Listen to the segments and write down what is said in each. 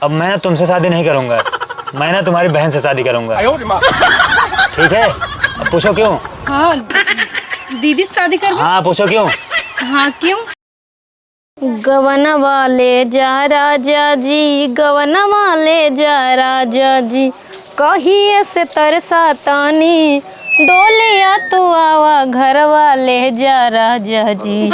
अब मैं तुमसे शादी नहीं करूंगा, मैं ना तुम्हारी बहन से शादी करूंगा। ठीक है, अब पूछो क्यों? हाँ दीदी से शादी कर। हाँ पूछो क्यों? हाँ क्यों? गवन वाले जा राजा जी, गवन वाले जा राजा जी, कहिए से तरसा तानी, डोलिया तू आवा घर वाले जा राजा जी।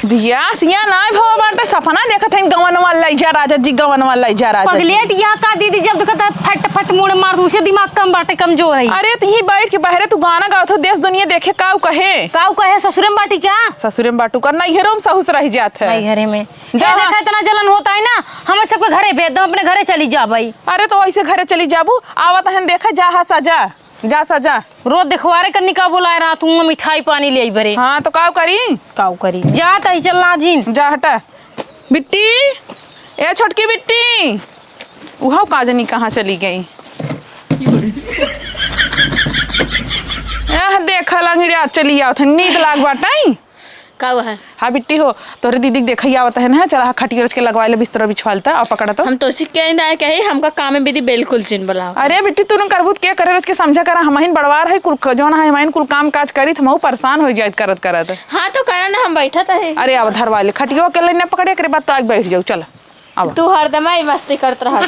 भैया सिया ना भवा बाटे सपना देखत हन गवन वाला जा राजा जी, गवन वाला जा राजा जी। पगलेट या का दीदी जब देखता फट फट मुड़ मार दूसरे दिमाग कम बाटे कमजोर है। अरे तही बैठ के बहरे तू गाना गाओ तो देश दुनिया देखे काऊ कहे ससुरे में बाटी क्या? ससुरे में बाटू का नैहरों में सहुस रह जात है। घरे में जा देखा इतना जलन होता है ना, हम सबके घरे भेज दो, अपने घरे चली जा भाई। अरे तो ऐसे घरे चली जाबू, आवत हन देखा जा हा सजा जा सजा। रोज दिखवारे करनी का बुलाए रहा तू, मिठाई पानी ले बरे। हाँ तो काऊ करी जा तही चलना जी। जा हटा बिट्टी, ए छोटकी बिट्टी, उहा काजनी कहाँ चली गई? देखा लंगड़िया चली आवत है, नींद लाग बाटाई का है? हाँ बिट्टी हो तोरे दीदी के देखा आवत है ना, चला खटिया के लगवाए ले बिस्तर बिछवालता और पकड़ा तो हम तो कहे हमका काम में विधि बिल्कुल चिन बोला। अरे बिट्टी तूने करबूत क्या करे के समझा करा, हमहिन बड़वार है कुल जोन है, हमहिन कुल काम काज करी हम परेशान हो जाए करत। हाँ तो करा ना, हम बैठा था। अरे अब धरवा ले खटिया के लेने पकड़े करे बात तो आज बैठ जाओ। चल अब तू हरदम ही मस्ती करत रहा।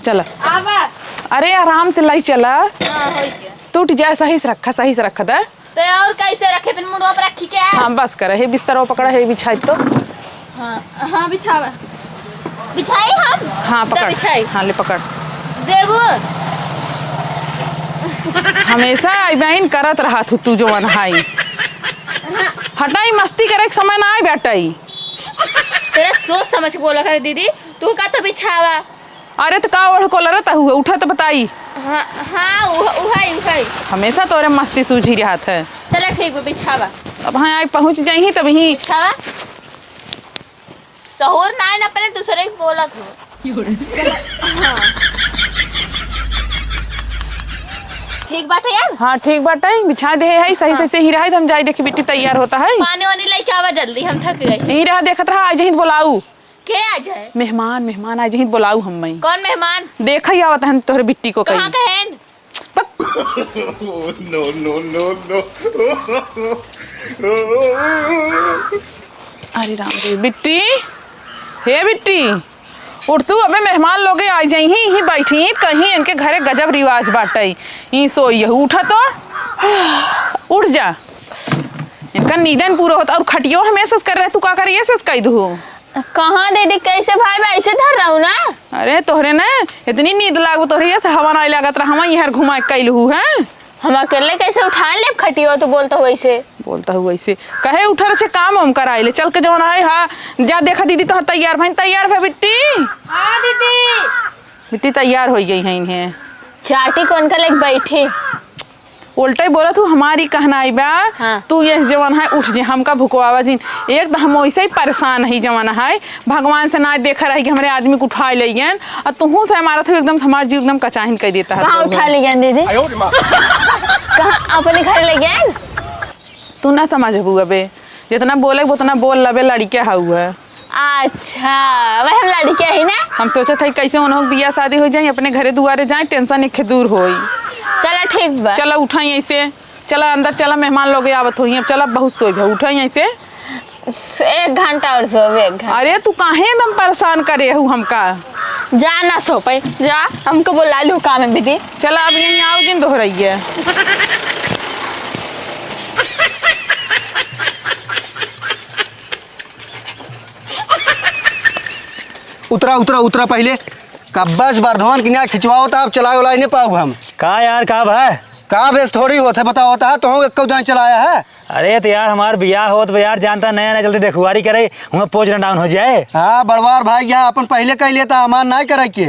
चल अरे आराम से लाई चला, टूट जाए सही से रखा दे तो और कैसे रखे थे मुंडवा पर रखी क्या? हाँ बस कर है बिस्तर पकड़ा है बिछाई तो। हाँ बिछावा बिछाई हम। हाँ पकड़ बिछाई। हाँ ले पकड़ देबू। हमेशा बहन करत रहा तू जो हाई हटाई मस्ती करे समय ना आई बैठाई। तेरा सोच समझ के बोला कर दीदी, तू का तो बिछावा। अरे तो का ओढ़ को लड़ता हुआ उठा तो बताई। हाँ हाँ उहाई हमेशा तोरे मस्ती सूझी रहत है। चला ठीक है बिछावा। अब हाँ आज पहुँच जाही तब ही बिछावा सहूर ना है ना, अपने दूसरे को बोला था। हाँ ठीक बात है यार। हाँ ठीक बात है, बिछा दे है सही हाँ। से ही रहा हम जाए देखे बेटी तैयार होता है। पानी वानी लेके आवा जल्दी, हम थक गए। यही रहा देखत रहा आज ही बोलाऊ। के आज है? मेहमान आज ही बोलाऊ हम। कौन मेहमान? देखा ही आवत है तोहरे बिट्टी को कहाँ कहें? नो अरे राम देव बिट्टी, हे बिट्टी उठ तू, अबे मेहमान लोग आ जाई ही बैठी कहीं इनके घरे गजब रिवाज बाटे ई सोई उठा तो उठ जा, इनका नींदन पूरा होता और खटियो हमेशा कर रहे तू का करिए से कह दू। कहाँ दीदी कैसे भाई मैं ऐसे धर रहा हूँ ना। अरे तोहरे ना इतनी नींद लागो तोहरे से हवा नहीं लागत रहा, हम यहाँ घुमा कैलू है। हम अकेले कैसे उठा ले खटियो तो बोलता हुआ ऐसे कहे उठा से काम हम कराए ले चल के जवन है। हाँ जा देखा दीदी तो तैयार भाई तैयार है बिट्टी। हाँ दीदी बिट्टी तैयार हो गई है इन्हें चाटी कौन का लेके बैठे उल्टा ही बोला तू हमारी कहना आई बा। हाँ। तू ये जवान है उठ जे हमका भुकवावा जी एक तो हम वैसे ही परेशान है जवान है, भगवान से ना देखा रही कि हमारे आदमी को उठा ले गए और तुहू से हमारा था एकदम हमारा जीव एकदम कचाहिन कर देता है। कहाँ उठा ले गए दीदी? कहाँ अपने घर ले गए? तू ना समझबू अबे, जितना बोले उतना बोल लबे लड़के हुआ। अच्छा वह हम लड़के ही ना। हम सोचा था कैसे उन्होंने बिया शादी हो जाए अपने घरे दुआरे जाए टेंशन एक दूर हो। चला ठीक बा। चला उठा ऐसे चला अंदर चला मेहमान लोग आवत हो चला बहुत सोई उठा ऐसे 1 घंटा और सोवे 1 घंटा। अरे तू काहे एकदम परेशान करे हूँ हमका। जा ना सो पे जा, हमको बुला लू काम है दीदी। चला अब यहीं आओ जिन दोहराई है। उतरा पहले कब्बस बर्धमान की खिंचवाओ तो आप चलाए उलाए नहीं पाओ हम। का यार का भाई का बेस थोड़ी होता है बताओ होता है तो एक जान चलाया है। अरे तो यार हमार बियाह हो तो यार जानता नया जल्दी देखुआरी करे हमें पोज डाउन हो जाए। हाँ बड़वार भाई यहाँ अपन पहले कह लेता हमान नहीं करे के।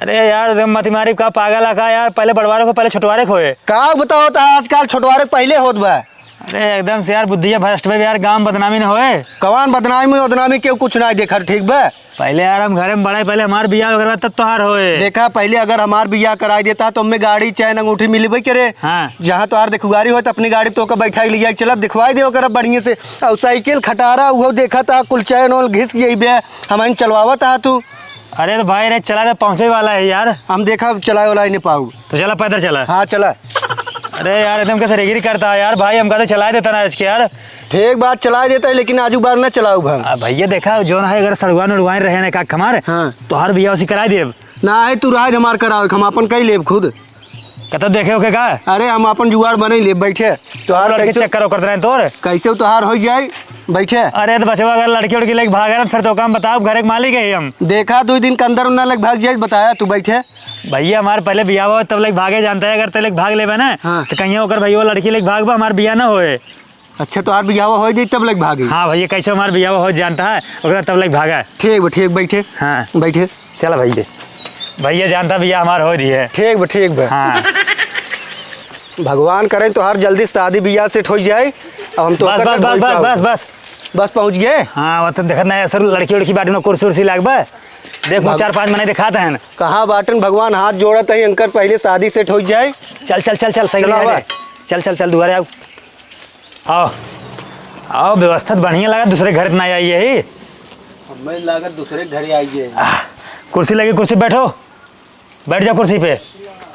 अरे यार मतिमारी का पागल का यार, पहले बड़वारे को पहले छोटवारे खोए का बताओ होता है आजकल छोटवारे पहले होत बा। अरे एकदम से यार बुद्धिया भ्रष्ट में यार गांव बदनामी न होए। कवान बदनामी के कुछ ना देखा ठीक बा। पहले यार हम घरे में बड़े पहले हमार बियाह वगैरह तब तोहार होए। देखा पहले अगर हमार बियाह कराई देता तो हमें गाड़ी चैन अंगूठी मिली भाई करे। हाँ। जहाँ तोहार देखुगारी हो तो अपनी गाड़ी तो का बैठा लिया चल दिखवाई दे कर बढ़िया से। और साइकिल खटारा वो देखा था कुल चैन और घिस गई बे हमारे चलवावा था तू। अरे तो भाई रे चला तो पहुंचे वाला है यार। हम देखा चलाए वाला ही नहीं पाऊ। तो चला पैदल चला। हाँ चला। अरे यार एकदम कैसे रेगिरी करता है यार भाई, हम कहते चला देता ना इसके यार। ठीक बात चला देता है लेकिन आजू बार ना चलाऊ भंग। भैया देखा जो ना है अगर सड़ुआ उड़वाए रहे ना का हमारे। हाँ। तो हर भैया उसी करा दे ना है तू राज हमार कराओ हम अपन कई लेब खुद। कतब देखे हो के का। अरे हम अपन जुगाड़ बने ले बैठे तोहार लड़के कैसे चक्कर करते रहे तोर। कैसे तोहार हो जाए बैठे। अरे तो बचवा अगर लड़की उड़की लेके भागे ना फिर तो काम बताओ घर के मालिक है हम। देखा 2 दिन के अंदर उन्ना लग भाग जाए बताया तू बैठे। भैया हमारे पहले बिया हुआ तब लेके भागे जानता है, अगर ते लेके भाग लेबे ना। हाँ। तो कहीं होकर भैया लड़की लेके भागबा हमारे बिया ना होए। अच्छा तोहार बियाह हो जाए तब लग भागे। हाँ भैया कैसे हमारे बिया हो जानता है अगर तब लेके भागा। ठीक बैठे। हाँ बैठे चला भैया। भैया जानता बिया हमार हो रही है। ठीक बा। हाँ भगवान करे तोहार जल्दी शादी बियाह सेट हो जाए। अब हम तो बस बस बस बस बस बस बस पहुँच गए। हाँ वो तो देखत नहीं सर लड़की उड़की बाटी में कुर्सी उर्सी लागबा। देखो 4-5 महीने दिखाते हैं। कहाँ बाटन भगवान हाथ जोड़त है अंकर पहले शादी सेट हो जाए। चल चल चल चल सही चला है। हुआ। चल चल चल दुआरे आओ आओ आओ। व्यवस्था बढ़िया लगा दूसरे घर ना आई है। हमें लागत दूसरे घर आइए। कुर्सी लगी कुर्सी बैठो बैठ जाओ कुर्सी पे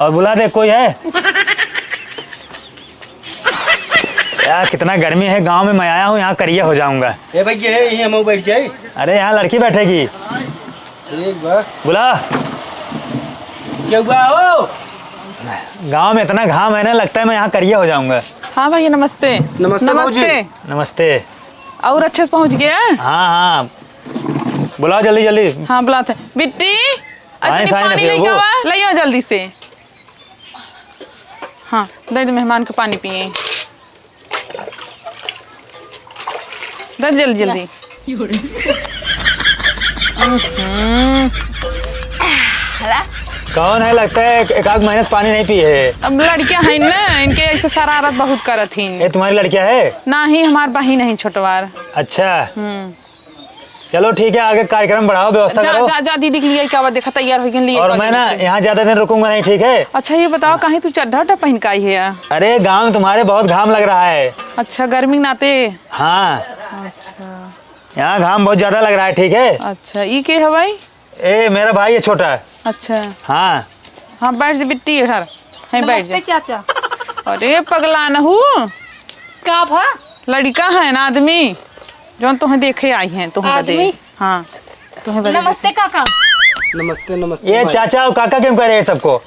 और बुला दे कोई है। यार कितना गर्मी है गांव में मैं आया हूँ यहाँ करिया हो जाऊंगा। ए भैया यही हम बैठ जाए। अरे यहाँ लड़की बैठेगी ठीक बा। बुला। क्या हुआ हो। गांव में इतना घाम है ना लगता है मैं यहाँ करिया हो जाऊंगा। हाँ भैया नमस्ते। नमस्ते भाऊजी। नमस्ते। और अच्छे से पहुँच गया। हाँ हाँ बुलाओ जल्दी जल्दी। हाँ बुलाते बिट्टी पानी अच्छा सानी पानी रखिए लेके वो। आवा ले आओ जल्दी से। हाँ दे दे मेहमान का पानी पिए। दे जल्दी जल्दी। कौन है लगता है एक आध महीने से पानी नहीं पी है। अब लड़कियां हैं ना इनके ऐसे शरारत बहुत करत थी। ये तुम्हारी लड़कियां है। ना ही हमार बहिन नहीं छोटवार। अच्छा चलो ठीक है आगे कार्यक्रम बढ़ाओ व्यवस्था जा करो। जा जा दीदी के लिए क्या बात देखा तैयार हो गई। और मैं ना यहाँ ज्यादा दिन रुकूंगा नहीं ठीक है। अच्छा ये बताओ कहीं तू चड्ढा उड्ढा पहन के आई है। अरे गांव में तुम्हारे बहुत घाम लग रहा है। अच्छा गर्मी नाते। हाँ अच्छा यहाँ घाम बहुत ज्यादा लग रहा है ठीक है। अच्छा ये के है भाई। ए मेरा भाई है छोटा। अच्छा हाँ हाँ बैठ जा बिट्टी इधर है बैठ जा। चाचा अरे पगला न हूँ का भा लड़का है ना आदमी जो तुम्हें देखे आई हैं तुम्हें आदमी? बदे। हाँ तुम्हें बदे। नमस्ते काका। नमस्ते नमस्ते। ये चाचा और काका क्यों कह रहे हैं सबको।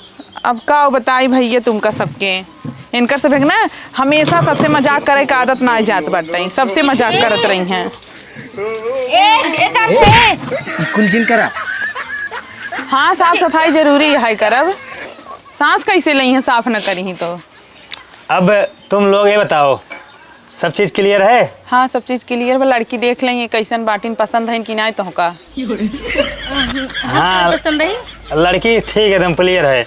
अब का बताई भैया तुमका सबके इनकर सब ना हमेशा सबसे मजाक करे का आदत ना जात बाटे सबसे मजाक करत रही हैं। ए चाचा कुल जिन करा। हाँ साफ सफाई जरूरी है करब। सांस कैसे ली है साफ न करी ही तो। अब तुम लोग ये बताओ सब चीज क्लियर है। हाँ सब चीज क्लियर बा लड़की देख लेंगे कैसन बाटिन पसंद है कि नहीं तो का। हाँ पसंद है। लड़की ठीक है एकदम क्लियर है।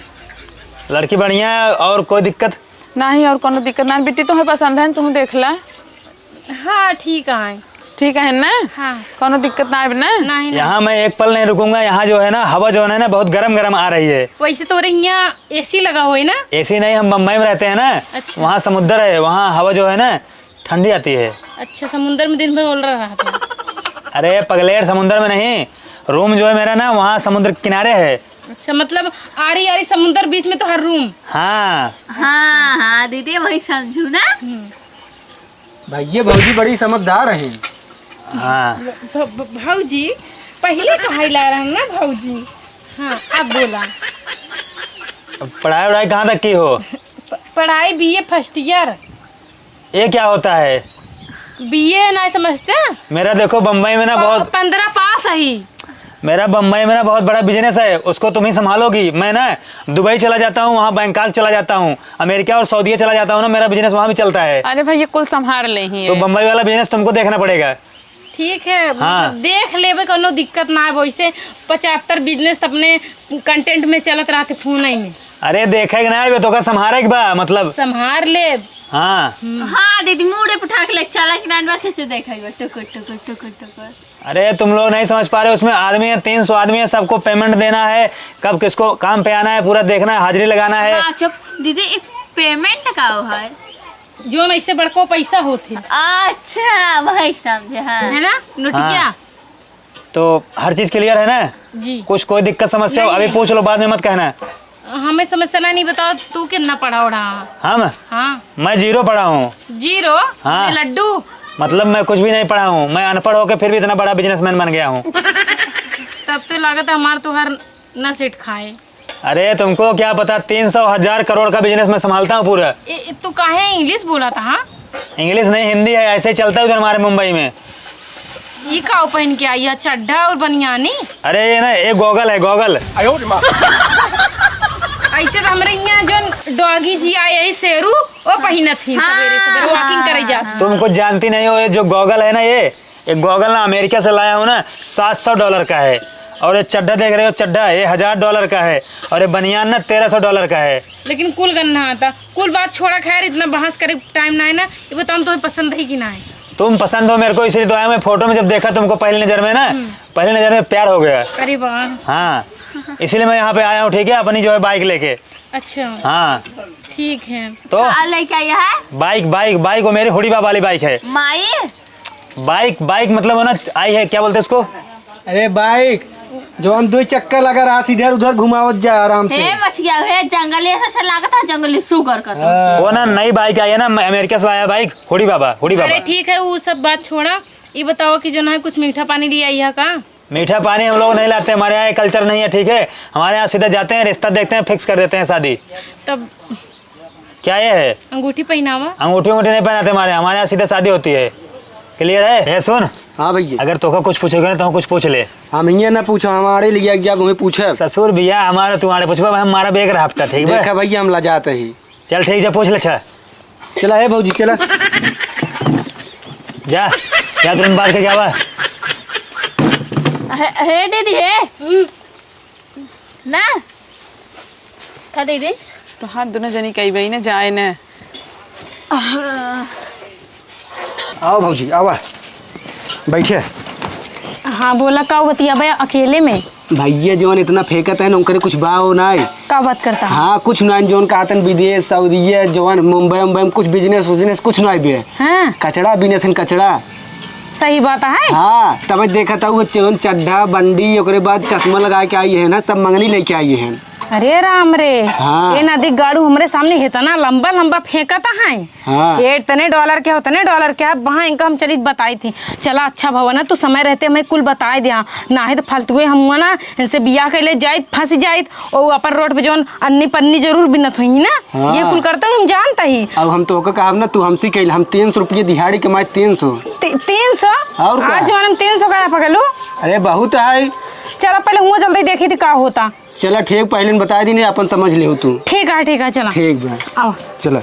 लड़की बढ़िया है और कोई दिक्कत नहीं और कोनो दिक्कत ना बेटी तुम्हें पसंद है तुम देख ला। हाँ ठीक है। ठीक है ना। हाँ कोनो दिक्कत ना है ना। नहीं यहाँ मैं एक पल नहीं रुकूंगा। यहाँ जो है ना हवा जो है ना बहुत गरम गरम आ रही है। वैसे तो यहाँ एसी लगा हुआ है ना। ऐसी नहीं हम बम्बई में रहते हैं ना। अच्छा। वहाँ समुद्र है वहाँ हवा जो है ना ठंडी आती है। अच्छा समुद्र में दिन भर बोल रहा था। अरे पगलेर समुद्र में नहीं रूम जो है मेरा ना वहाँ समुद्र के किनारे है। अच्छा मतलब आरी आरी समुद्र बीच में तो हर रूम। हाँ हाँ हाँ दीदी वही समझू ना। भैया भौजी बड़ी समझदार है। हाँ भाऊजी पहले कहा ला रहा ना भाऊजी। हाँ अब बोला। पढ़ाई वढ़ाई कहाँ तक की हो। पढ़ाई बीए फर्स्ट ईयर। ये क्या होता है। बीए नहीं समझते। मेरा देखो बम्बई में ना बहुत 15 पास है। मेरा बम्बई में ना बहुत बड़ा बिजनेस है उसको तुम ही संभालोगी। मैं ना दुबई चला जाता हूँ वहाँ बैंकॉक चला जाता हूँ अमेरिका और सऊदीया चला जाता हूँ ना मेरा बिजनेस वहाँ भी चलता है। अरे भैया कुल संभाल ले ही तो बम्बई वाला बिजनेस तुमको देखना पड़ेगा। ठीक है हाँ। देख लेबे कोनो दिक्कत ना है। वैसे 75 बिजनेस अपने कंटेंट में चलत रहते फोन में। अरे देखेगा ना वे तो का संभारे बा मतलब संभार ले हाँ हाँ दीदी मुड़े पठा के लेके चला कि नान से देखा टुकुर टुकुर टुकुर टुकुर। अरे तुम लोग नहीं समझ पा रहे, उसमें आदमी है 300 आदमी है, सबको पेमेंट देना है, कब किसको काम पे आना है पूरा देखना है, हाजिरी लगाना है। हाँ चुप दीदी पेमेंट का है जो ऐसे बड़को पैसा होते अच्छा वही समझे हाँ है ना नोटिया। हाँ। तो हर चीज क्लियर है ना? जी कुछ कोई दिक्कत समस्या हो अभी पूछ लो, बाद में मत कहना। हमें समस्या नहीं बताओ तू कितना पढ़ा उड़ा। हम हाँ मैं 0 पढ़ा हूँ। 0 हाँ। लड्डू मतलब मैं कुछ भी नहीं पढ़ा हूँ, मैं अनपढ़ होकर फिर भी इतना बड़ा बिजनेसमैन बन गया हूँ। तब तो लागत है हमार तो हर न सेट खाए। अरे तुमको क्या पता 300,000 करोड़ का बिजनेस मैं संभालता हूँ पूरा। तू काहे इंग्लिश बोला था? हाँ इंग्लिश नहीं हिंदी है, ऐसे ही चलता है उधर हमारे मुंबई में। ये का पहन के आई है चड्ढा और बनियानी? अरे ये ना एक गॉगल है, गॉगल। ऐसे तो हमारे यहाँ जो डॉगी जी आए है शेरू वो पहना थी सवेरे सवेरे वॉकिंग करे जाती। तुम कुछ जानती नहीं हो, ये जो गॉगल है ना ये गॉगल ना अमेरिका से लाया हूँ ना, $700 का है। और ये चड्ढा देख रहे हो, चड्ढा ये $1000 का है। और ये बनियान ना $1300 का है। लेकिन कुल गन्ना आता कुल बात छोड़ा, खैर इतना बहस करे टाइम ना है ना। ये बताओ तुम्हें पसंद है कि ना है? तुम पसंद हो मेरे को इसलिए तो आया। मैं फोटो में जब देखा तुमको पहली नजर में ना, पहली नजर में प्यार हो गया। अरे वाह। हाँ इसीलिए मैं यहाँ पे आया हूँ, ठीक है, अपनी जो है बाइक लेके। अच्छा हाँ ठीक है। तो लेके आई है बाइक बाइक बाइक वो मेरी हुडी बाबा वाली बाइक है। माई बाइक बाइक मतलब है ना आई है, क्या बोलते हैं इसको? अरे बाइक जो हम 2 चक्कर लगा रात इधर उधर घुमावत जा आराम से। हे मछिया हे जंगली ऐसा लागत है जंगली सुगर का वो ना नई बाइक आई है ना, अमेरिका से आया बाइक, हुडी बाबा हुडी अरे बाबा। ठीक है वो सब बात छोड़ा, ये बताओ कि जो ना है कुछ मीठा पानी ले आई है का? मीठा पानी हम लोग नहीं लाते, हमारे यहाँ कल्चर नहीं है, ठीक है। हमारे यहाँ सीधा जाते हैं, रिश्ता देखते हैं, फिक्स कर देते हैं शादी। तब क्या ये है? अंगूठी पहनावा? अंगूठी अंगूठी नहीं पहनाते हमारे यहाँ सीधा शादी होती है। क्लियर है? ये सुन, हाँ भैया अगर तोका कुछ पूछेगा ना तो कुछ पूछ ले। हम ये ना पूछो, हमारे लिए एग्जाम हमें पूछे। ससुर भैया हमारा तुम्हारे पूछबा, हमारा बेग हफ्ता, ठीक है? देखा भैया हम लजाते ही। चल ठीक है, पूछ ले। अच्छा चला है भाजी चला। जा क्या तुम बात के क्या हुआ? हे दीदी हे ना का दीदी तो हाथ दोनों जनी कई बई ना जाए ना। आओ भाजी आओ बैठे। हाँ बोला का बतिया भैया अकेले में भैया जौन इतना फेंकत है ना उनके कुछ भाव ना है। का बात करता है? हाँ कुछ ना जौन कहतन विदेश सऊदी जौन मुंबई में कुछ बिजनेस कुछ ना है। हाँ कचड़ा बिजनेस कचड़ा। सही बात है। हाँ तब देखा था वो चड्ढा बंडी ओकरे बाद चश्मा लगा के आई है ना, सब मंगनी लेके आई है। अरे राम रे। हाँ। ये नदी गाड़ू हमारे सामने है ना, लंबा लंबा फेंकता है। हाँ। ये इतने $, क्या उतने $, क्या वहाँ इनका हम चलित बताई थी। चला अच्छा भवन है तू समय रहते हमें कुल बताए दिया ना है तो फालतू हम ना इनसे बिया के ले जाए फंस जाए और अपर रोड पे जौन अन्नी पन्नी जरूर बिनत हुई ना। हाँ। ये कुल करते हम जानता ही। अब हम तो कहा ना तू हमसे कह हम 300 रुपये दिहाड़ी कमाए 300। 300 और क्या? आज जमाने में 300 का पकड़ू। अरे बहुत है। चलो पहले हुआ चलते देखी थी का होता। चला ठीक पहले बता दी नहीं अपन समझ ले तू। ठीक है चला ठीक बा आओ। चला।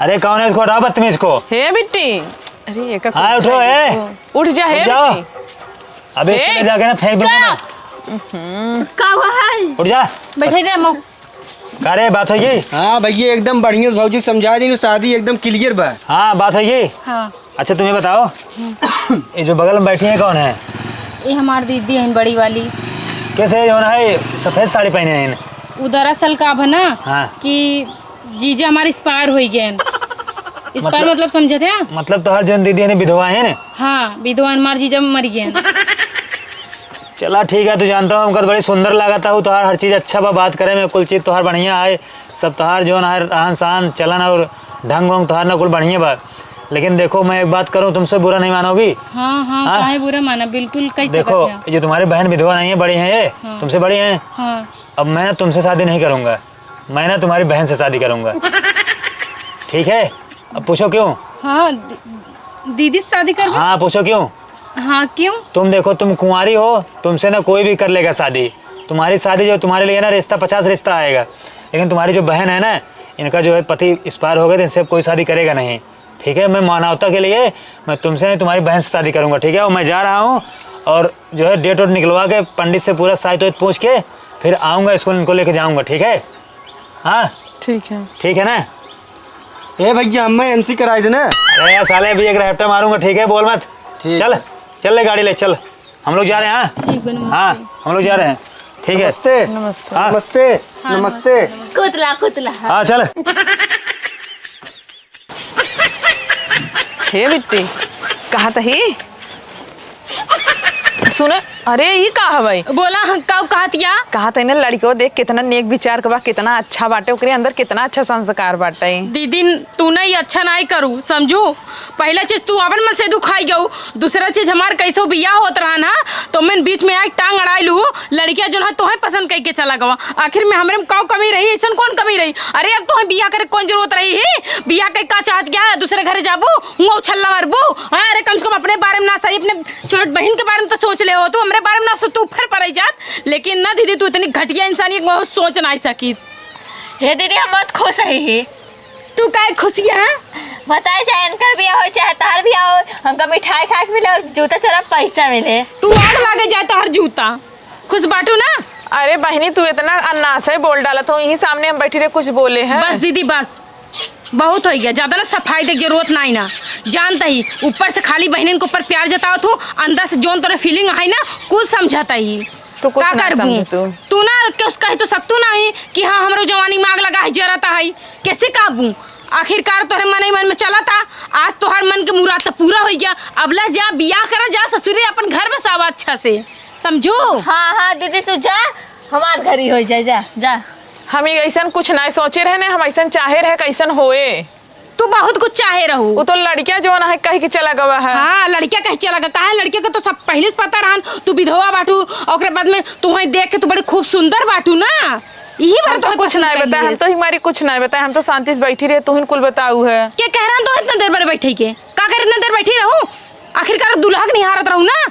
अरे कौन है इसको? हटाओ बदतमीज को। हे बिट्टी अरे एक हाँ उठो है, उठ जा हे जाओ। बिट्टी। अबे इसके ए! जाके ना फेंक दूंगा मैं। का हुआ है उठ जा। बैठे रे मो अरे बात हो गई? हाँ भैया एकदम बढ़िया भाजी समझा दी शादी एकदम क्लियर बा। हाँ बात हो गई। हाँ अच्छा तुम्हें बताओ, ये जो बगल में बैठी है कौन है? ये हमारी दीदी है बड़ी वाली। कैसे जो है सफेद साड़ी पहने हैं? वो दरअसल का है ना हाँ। कि जीजा हमारे एक्सपायर हो गए। एक्सपायर मतलब समझे थे? मतलब तो हर जो दीदी है विधवा है ना? हाँ विधवा हमारे जीजा मर गए। चला ठीक है, तू जानता हूँ हमको तो बड़ी सुंदर लागत हूँ। तोहार हर चीज़ अच्छा बा, बात करे में कुल चीज़ तोहार बढ़िया है। सब तोहार जो है रहन सहन चलन और ढंग वंग तोहार ना कुल बढ़िया बा। लेकिन देखो मैं एक बात करूँ, तुमसे बुरा नहीं मानोगी? हाँ हाँ हाँ? काहे बुरा माना, बिल्कुल कैसे देखो करते हैं? ये तुम्हारी बहन विधवा नहीं है, बड़ी हैं ये। हाँ। तुमसे बड़ी हैं। हाँ अब मैं ना तुमसे शादी नहीं करूँगा, मैं ना तुम्हारी बहन से शादी करूँगा। ठीक है? अब पूछो क्यों? हाँ दीदी से शादी कर। हाँ पूछो क्यों? हाँ क्यों? तुम देखो तुम कुंवारी हो, तुमसे ना कोई भी कर लेगा शादी। तुम्हारी शादी जो तुम्हारे लिए ना रिश्ता 50 रिश्ता आएगा। लेकिन तुम्हारी जो बहन है ना, इनका जो है पति एक्सपायर हो गए तो इनसे कोई शादी करेगा नहीं। ठीक है? मैं मानवता के लिए मैं तुमसे नहीं तुम्हारी बहन से शादी करूँगा। ठीक है? और मैं जा रहा हूँ और जो है डेट वेट निकलवा के पंडित से पूरा साहित्य पूछ के फिर आऊँगा, स्कूल इनको लेके जाऊँगा। ठीक है? हाँ ठीक है। ठीक है ना? ए भैया मैं एनसी कराई देना। अरे यार साले भी एक रैप्टर मारूंगा, ठीक है, बोल मत। ठीक। चल चल ले गाड़ी ले चल, हम लोग जा रहे हैं। हाँ ठीक है, नमस्ते। हाँ हम लोग जा रहे हैं, ठीक है। नमस्ते हाँ। नमस्ते नमस्ते। कुतला कुतला। हाँ चल। हे बिट्टी कहा तही सुन, अरे ये कहा भाई बोला का कहतिया कहा तही ना लड़कियों देख कितना नेक विचार के बा, कितना अच्छा बाटे ओकरे अंदर, कितना अच्छा संस्कार बाटे। दीदी तू नहीं अच्छा नहीं करू समझू। पहला चीज तू अपन मन से दुखाई जाऊ, दूसरा चीज हमार कैसो बियाह होत रहा ना तो मैं बीच में आके टांग अड़ाई लू। लड़कियां जो है तोहे पसंद कई के चला गवा, आखिर में हमरे में कौ कमी रही, ऐसा कौन कमी रही। अरे अब तोहे बियाह करे कौन जरूरत रही है, बियाह के का चाहत क्या, दूसरे घर जाबू हुआ उछल्ला मारबू। हाँ अरे कम से कम अपने बारे में ना सही, अपने छोट बहन के बारे में तो सोच ले हो, तू हमरे बारे में ना सोच, तू फिर पड़ जात। लेकिन ना दीदी तू इतनी घटिया इंसान बहुत सोच नहीं सकी। हे दीदी हम बहुत खुश है। तू का खुशियाँ है बताए चाहे इनकर बिया हो चाहे तार बिया हो, हमका मिठाई खाए के मिले और जूता चोरा पैसा मिले। तू आग लागे जाए तो हर जूता खुश बाटू ना। अरे बहनी तू इतना अन्नास है बोल डाला तो यही सामने हम बैठी रहे कुछ बोले हैं। बस दीदी बस बहुत हो गया, ज्यादा ना सफाई की जरूरत नहीं ना। जानता ही ऊपर से खाली बहन के ऊपर प्यार जताओ तू, अंदर से जोन तोरे फीलिंग है ना कुछ समझाता ही तो कुछ का ना करबू? समझे तू ना के उसका ही तो सकतू नहीं कि हाँ हमरो जवानी मांग लगा है जराता है, कैसे काबू। आखिरकार तोहरे मन ही मन में चला था, आज तोहर मन के मुराद तो पूरा हो गया। अब ला जा बियाह करा, जा ससुरे अपन घर बसावा अच्छा से, समझो। हाँ हाँ दीदी तू जा, हमार घर ही हो जाए, जा जा। हम ऐसा कुछ ना सोचे रहे, हम ऐसा चाहे रहे कैसन होए। तू बहुत कुछ चाहे रहू। वो तो लड़कियां जो ना है कह के चला गवा है। हाँ लड़किया कह चला गया, कहा लड़किया का तो सब पहले से पता रहन, तू विधवा बाटू और बाद में तुम्हें देख के तू बड़ी खूब सुंदर बाटू ना। यही बार तो कुछ नहीं बताया, हम तो हमारी कुछ नहीं बताया, हम तो शांति से बैठी रहे, तू कुल बताऊ है। क्या कह रहा तो इतना देर पर बैठे के का कर, इतना देर बैठी रहूं, आखिरकार दुल्हा के निहारत रहूं ना,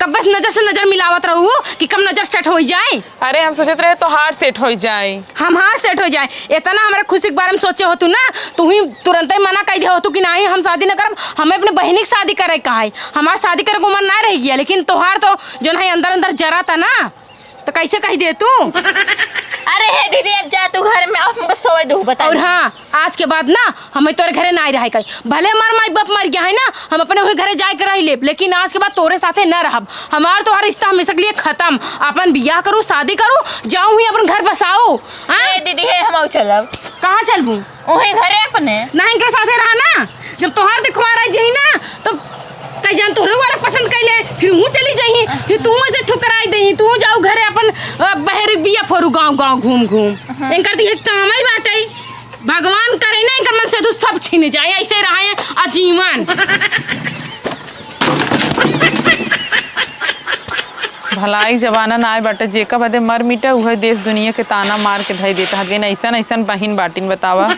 कब बस नजर से नजर मिलावत रहूं कि कम नजर सेट हो जाए। अरे हम सोचते रहे तो हार सेट हो जाए, हम हार सेट हो जाए, इतना हमारे खुशी के बारे में सोचे हो तू ना, तू ही तुरंत ही मना कर दिया हो तू कि नहीं हम शादी न करब, हमें अपने बहनी की शादी करे का है, हमारा शादी करे को मन ना रह गया। लेकिन तोहार तो जो है अंदर अंदर जरा था ना, तो कैसे कह दे तू। अरे हे दीदी अब जा तू घर में, अब हमको सोए दू बता। और हाँ आज के बाद ना हमें तोरे घरे ना रहे कहीं, भले हमार माई बाप मर गया है ना, हम अपने वही घरे जाए के रह ले, लेकिन आज के बाद तोरे साथे न रहब। हमार तोहार रिश्ता हमेशा के लिए खत्म, अपन बियाह करूँ शादी करूँ जाऊँ ही अपन घर बसाओ। हाँ हे दीदी हे हम चलब कहाँ चलबू, वही घरे अपने। ना इनके साथे रहा ना, जब तोहार दिखवा रही जही ना तो कई जान तोहरे वाला पसंद कैले, फिर हूँ चली जाही, फिर तू से ठुकराई दही, तू जाऊ घरे अपन बहरी बिया फोरू गाँव गाँव घूम घूम। इनकर तो ये काम ही बाटे, भगवान करे ना इनकर मन से तू सब छीन जाए, ऐसे रहे आजीवन। भलाई जमाना ना आए बाटे, जेका बदे मर मिटा उहे देश दुनिया के ताना मार के धई देता है। ऐसा ऐसा बहिन बाटिन बतावा।